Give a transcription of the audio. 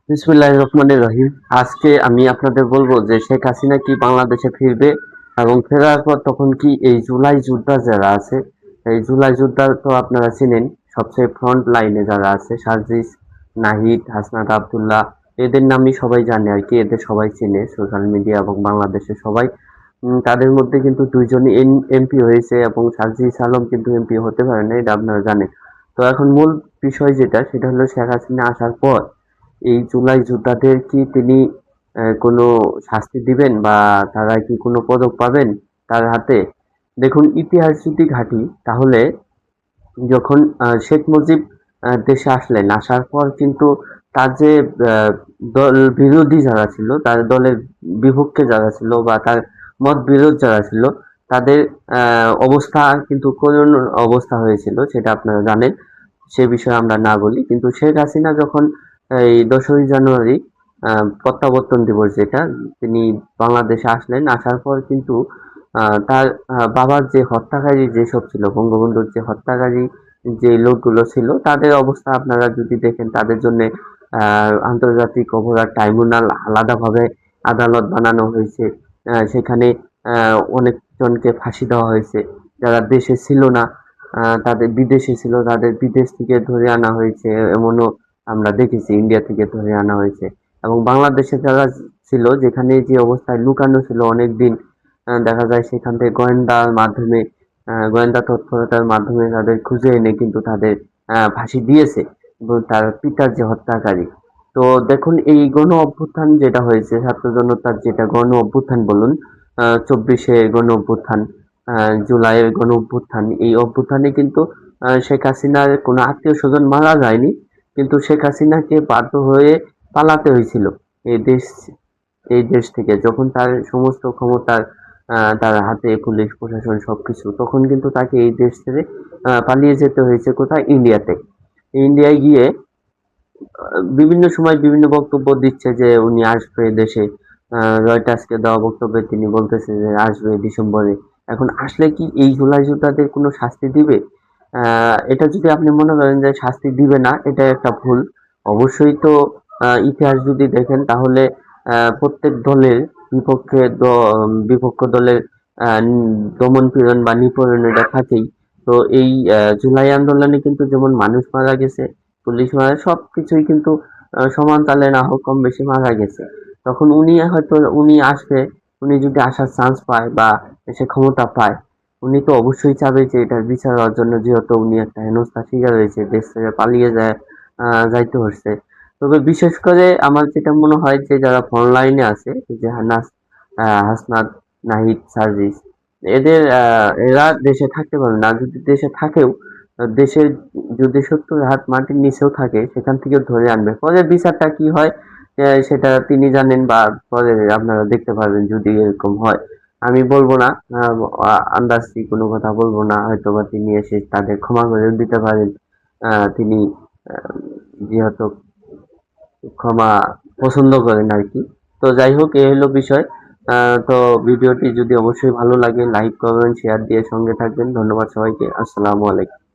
বিসমিল্লাহির রহমানির রহিম। আজকে আমি আপনাদের বলবো যে শেখ হাসিনা কি বাংলাদেশে ফিরবে এবং ফেরার পর তখন কি এই জুলাই যোদ্ধা যারা আছে, এই জুলাই যোদ্ধা তো আপনারা চিনেন, সবচেয়ে ফ্রন্ট লাইনে যারা আছে সার্জিস, নাহিদ, হাসনাত আব্দুল্লাহ, এদের নামই সবাই জানে আর কি, এদের সবাই চেনে সোশ্যাল মিডিয়া এবং বাংলাদেশে সবাই। তাদের মধ্যে কিন্তু দুইজনই এমপি হয়েছে এবং সার্জিস আলম কিন্তু এমপি হতে পারে না, এটা আপনারা জানেন। তো এখন মূল বিষয় যেটা, সেটা হলো শেখ হাসিনা আসার পর এই জুলাই যোদ্ধাদের কি তিনি কোনো শাস্তি দিবেন বা তারা কি কোনো পদক পাবেন তার হাতে? দেখুন, ইতিহাস যদি ঘাঁটি তাহলে যখন শেখ মুজিব দেশে আসলেন, আসার পর কিন্তু তার যে আহ, দল বিরোধী যারা ছিল, তার দলের বিপক্ষে যারা ছিল বা তার মত বিরোধ যারা ছিল, তাদের অবস্থা কিন্তু করুণ অবস্থা হয়েছিল, সেটা আপনারা জানেন। সে বিষয়ে আমরা না বলি, কিন্তু শেখ হাসিনা যখন এই 10ই জানুয়ারি প্রত্যাবর্তন দিবস যেটা, তিনি বাংলাদেশে আসলেন, আসার পর কিন্তু তার বাবার যে হত্যাকারী যেসব ছিল, বঙ্গবন্ধুর যে হত্যাকারী যে লোকগুলো ছিল, তাদের অবস্থা আপনারা যদি দেখেন, তাদের জন্য আন্তর্জাতিক অপরাধ ট্রাইব্যুনাল আলাদাভাবে আদালত বানানো হয়েছে। সেখানে অনেকজনকে ফাঁসি দেওয়া হয়েছে, যারা দেশে ছিল না, তাদের বিদেশে ছিল, তাদের বিদেশ থেকে ধরে আনা হয়েছে, এমনও আমরা দেখেছি, ইন্ডিয়া থেকে ধরে আনা হয়েছে। এবং বাংলাদেশে যারা ছিল, যেখানে যে অবস্থায় লুকানো ছিল অনেক দিন, দেখা যায় সেখান থেকে গোয়েন্দার মাধ্যমে, গোয়েন্দা তৎপরতার মাধ্যমে তাদের খুঁজে এনে কিন্তু তাদের ফাঁসি দিয়েছে, এবং তার পিতার যে হত্যাকারী। তো দেখুন, এই গণ অভ্যুত্থান যেটা হয়েছে, ছাত্র জনতার যেটা গণ অভ্যুত্থান বলুন, 24-এ গণ অভ্যুত্থান, জুলাইয়ের গণ অভ্যুত্থান, এই অভ্যুত্থানে কিন্তু শেখ হাসিনার কোনো আত্মীয় স্বজন মারা যায়নি, কিন্তু শেখ হাসিনাকে বাধ্য হয়ে পালাতে হয়েছিল এই দেশ এই দেশ থেকে, যখন তার সমস্ত ক্ষমতার তার হাতে, পুলিশ প্রশাসন সবকিছু, তখন কিন্তু তাকে এই দেশ ছেড়ে পালিয়ে যেতে হয়েছে কোথায়, ইন্ডিয়াতে। ইন্ডিয়ায় গিয়ে বিভিন্ন সময় বিভিন্ন বক্তব্য দিচ্ছে যে উনি আসবে দেশে। রয়টার্সকে দেওয়া বক্তব্যে তিনি বলতেছে যে আসবে ডিসেম্বরে। এখন আসলে কি এই জুলাই যোদ্ধাদের কোনো শাস্তি দিবে? এটা যদি আপনি মনে করেন যে শাস্তি দিবে না, এটা একটা ভুল। অবশ্যই তো ইতিহাস যদি দেখেন তাহলে প্রত্যেক দলের বিপক্ষ দলের দমন পীড়ন বা নিপীড়ন এটা থাকেই। তো এই জুলাই আন্দোলনে কিন্তু যেমন মানুষ মারা গেছে, পুলিশ মারা, সবকিছুই কিন্তু সমান তালে না হোক কম বেশি মারা গেছে। তখন উনি আসবে, উনি যদি আসার চান্স পায় বা সে ক্ষমতা পায়, উনি তো অবশ্যই চাবে যে এটার বিচার হওয়ার জন্য, যেহেতু উনি একটা হেনস্থার শিকার হয়েছে, দেশ থেকে পালিয়ে যাইতে হচ্ছে। তবে বিশেষ করে আমার যেটা মনে হয় যে যারা ফ্রন্ট লাইনে আছে, এই যে হাসনাত, নাহিদ, সার্জিস, এরা দেশে থাকতে পারবে না। যদি দেশে থাকেও, দেশের যদি 70 হাত মাটির নিচেও থাকে, সেখান থেকে ধরে আনবে। পরে বিচারটা কি হয় সেটা তিনি জানেন, বা পরে আপনারা দেখতে পারবেন যদি এরকম হয়। আমি বলবো না, আন্দাজি কোনো কথা বলবো না, হয়তো বা তিনি এসে তাদের ক্ষমা করেও দিতে পারেন। তিনি আহ, যেহেতু ক্ষমা পছন্দ করেন আর কি। তো যাই হোক, এই হলো বিষয়। তো ভিডিওটি যদি অবশ্যই ভালো লাগে, লাইক করবেন, শেয়ার দিয়ে সঙ্গে থাকবেন। ধন্যবাদ সবাইকে। আসসালামু আলাইকুম।